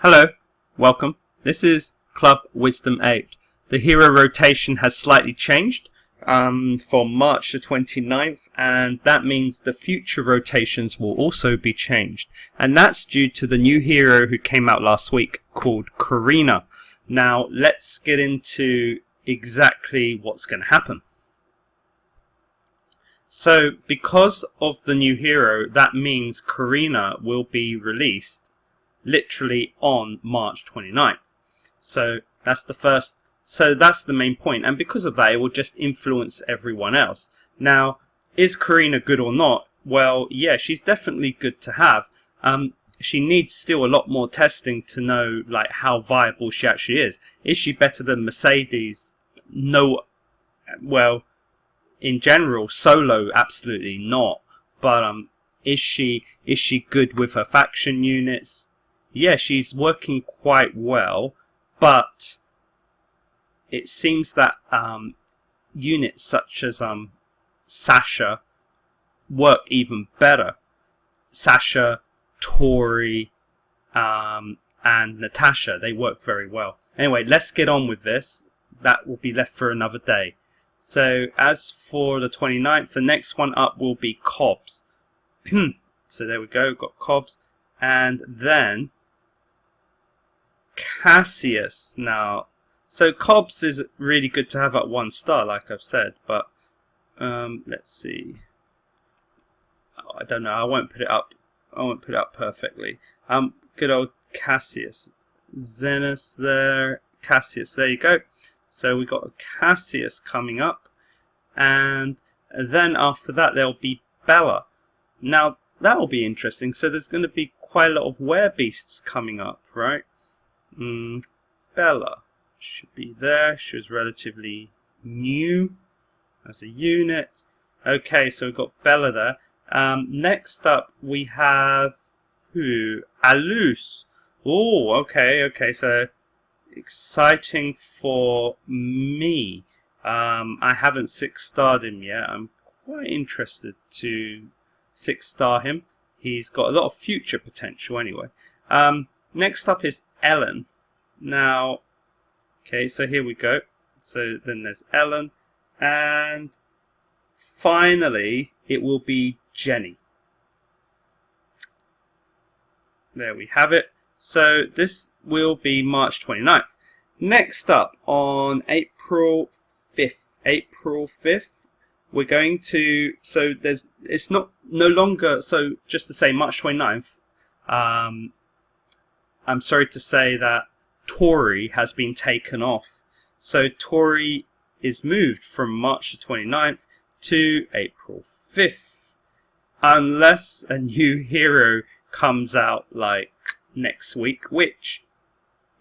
Hello, welcome. This is Club Wisdom 8. The hero rotation has slightly changed for March the 29th, and that means the future rotations will also be changed. And that's due to the new hero who came out last week called Kurumi. Now, let's get into exactly what's going to happen. So, because of the new hero, that means Kurumi will be released literally on March 29th. So that's the main point, and because of that it will just influence everyone else. Now, is Kurumi good or not? Well, yeah, she's definitely good to have. She needs still a lot more testing to know like how viable she actually is. Is she better than Mercedes? No. Well, in general, solo, absolutely not. But is she good with her faction units? Yeah, she's working quite well, but it seems that units such as Sasha work even better. Sasha, Tori, and Natasha, they work very well. Anyway, let's get on with this. That will be left for another day. So, as for the 29th, the next one up will be Cobbs. So there we go, got Cobbs. And then Cassius. Now, so Cobbs is really good to have at 1 star, like I've said, but let's see. Oh, I don't know. I won't put it up perfectly. Good old Cassius, Zenos there, Cassius. There you go. So we got Cassius coming up, and then after that there'll be Bella. Now that will be interesting. So there's going to be quite a lot of werebeasts coming up, right? Bella should be there. She was relatively new as a unit. Okay, so we've got Bella there. Next up we have who? Alus. Oh, okay. So exciting for me. I haven't 6-starred him yet. I'm quite interested to 6-star him. He's got a lot of future potential anyway. Next up is Ellen. Now, okay, so here we go. So then there's Ellen. And finally, it will be Jenny. There we have it. So this will be March 29th. Next up, on April 5th, we're going to, so it's no longer, so just to say March 29th, I'm sorry to say that Tori has been taken off. So Tori is moved from March the 29th to April 5th. Unless a new hero comes out like next week, which,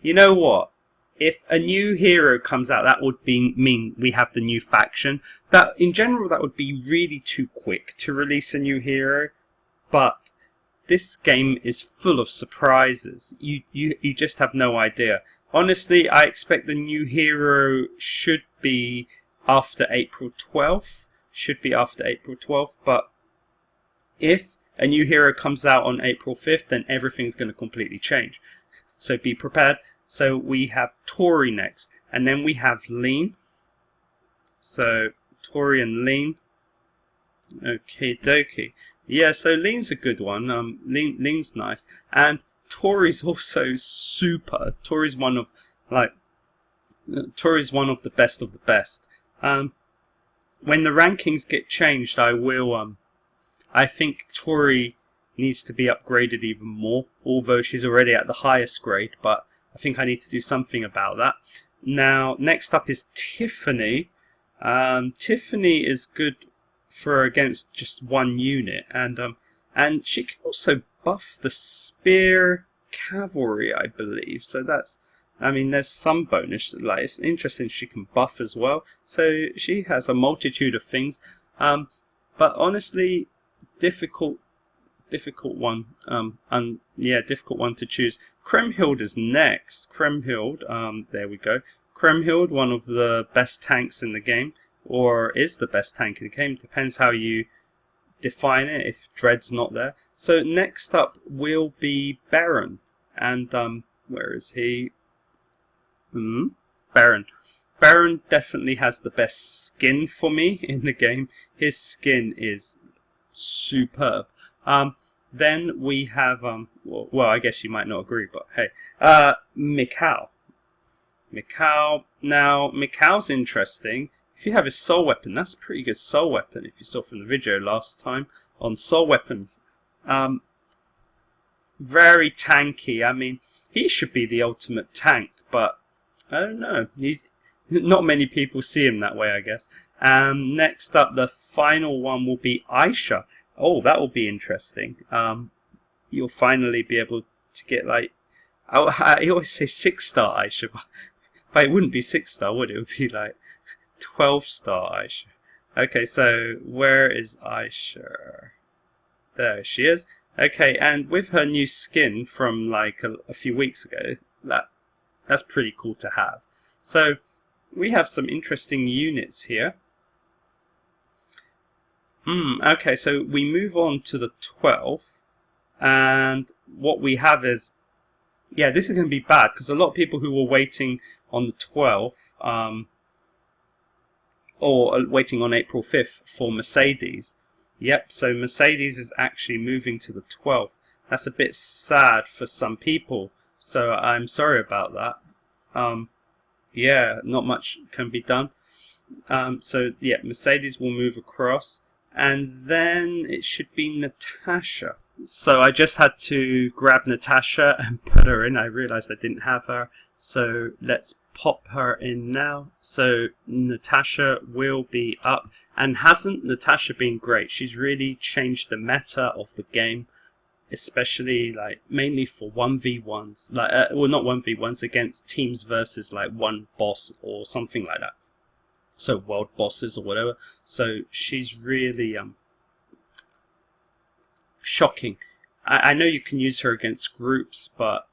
you know what? If a new hero comes out, that would mean we have the new faction. That, in general, that would be really too quick to release a new hero. But this game is full of surprises. You just have no idea. Honestly, I expect the new hero should be after April 12th. But if a new hero comes out on April 5th, then everything's going to completely change. So be prepared. So we have Tori next. And then we have Lean. So Tori and Lean. Okie dokie. Yeah, so Lean's a good one. Lean's nice. And Tori's also super. Tori's one of the best of the best. When the rankings get changed, I think Tori needs to be upgraded even more, although she's already at the highest grade, but I think I need to do something about that. Now, next up is Tiffany. Tiffany is good for against just one unit, and she can also buff the spear cavalry, I believe. So there's some bonus. Like, it's interesting she can buff as well. So she has a multitude of things. But honestly, difficult one. Difficult one to choose. Kremhild is next. Kremhild, there we go. Kremhild, one of the best tanks in the game, or is the best tank in the game. Depends how you define it, if Dread's not there. So next up will be Baron. And Where is he? Baron. Baron definitely has the best skin for me in the game. His skin is superb. Then we have, well, I guess you might not agree, but hey, Vacal. Vacal. Now, Vacal's interesting. If you have his soul weapon, that's a pretty good soul weapon. If you saw from the video last time on soul weapons, very tanky. I mean, he should be the ultimate tank, but I don't know. He's not many people see him that way, I guess. Next up, the final one will be Aisha. Oh, that will be interesting. You'll finally be able to get, like, I always say 6-star Aisha, but it wouldn't be 6-star, would it? It would be like 12-star Aisha. Okay, so where is Aisha? There she is. Okay, and with her new skin from like a few weeks ago, that's pretty cool to have. So we have some interesting units here. Okay, so we move on to the 12th, and what we have is, yeah, this is going to be bad because a lot of people who were waiting on the 12th, or waiting on April 5th for Mercedes. Yep, so Mercedes is actually moving to the 12th. That's a bit sad for some people, so I'm sorry about that. Yeah, not much can be done. So yeah, Mercedes will move across, and then it should be Natasha. So I just had to grab Natasha and put her in. I realized I didn't have her, so let's pop her in now. So Natasha will be up, and hasn't Natasha been great? She's really changed the meta of the game, especially like mainly for 1v1s, like well, not 1v1s, against teams versus like one boss or something like that. So world bosses or whatever. So she's really shocking. I know you can use her against groups, but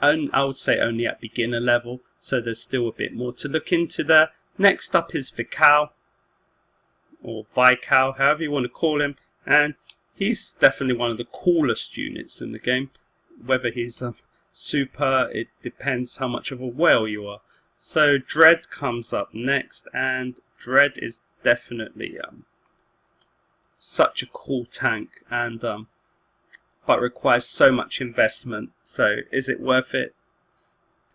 I would say only at beginner level, so there's still a bit more to look into there. Next up is Vacal, or Vacal, however you want to call him, and he's definitely one of the coolest units in the game. Whether he's super, it depends how much of a whale you are. So Dread comes up next, and Dread is definitely such a cool tank, and but requires so much investment. So is it worth it?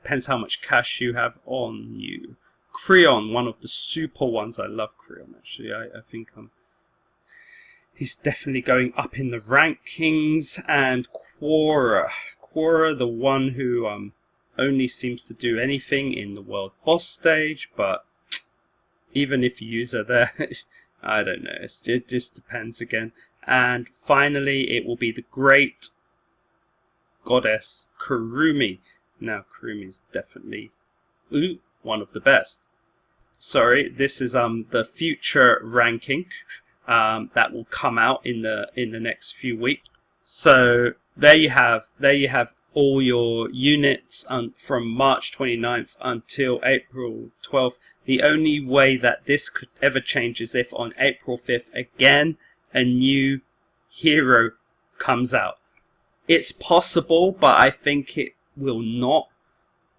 Depends how much cash you have on you. Creon, one of the super ones. I love Creon, actually. I think he's definitely going up in the rankings. And Quora, the one who only seems to do anything in the world boss stage, but even if you use her there, I don't know, it just depends again. And finally, it will be the great goddess Kurumi. Now, Kurumi is definitely one of the best. Sorry, this is the future ranking that will come out in the next few weeks. So there you have all your units from March 29th until April 12th. The only way that this could ever change is if on April 5th again a new hero comes out. It's possible, but I think it will not.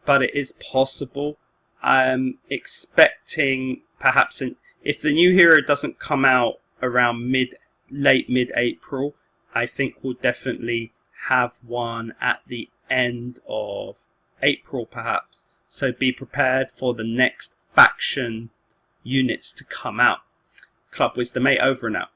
But it is possible. I'm expecting perhaps if the new hero doesn't come out around late mid-April, I think we'll definitely have one at the end of April perhaps. So be prepared for the next faction units to come out. Club Wisdom 8 over and out.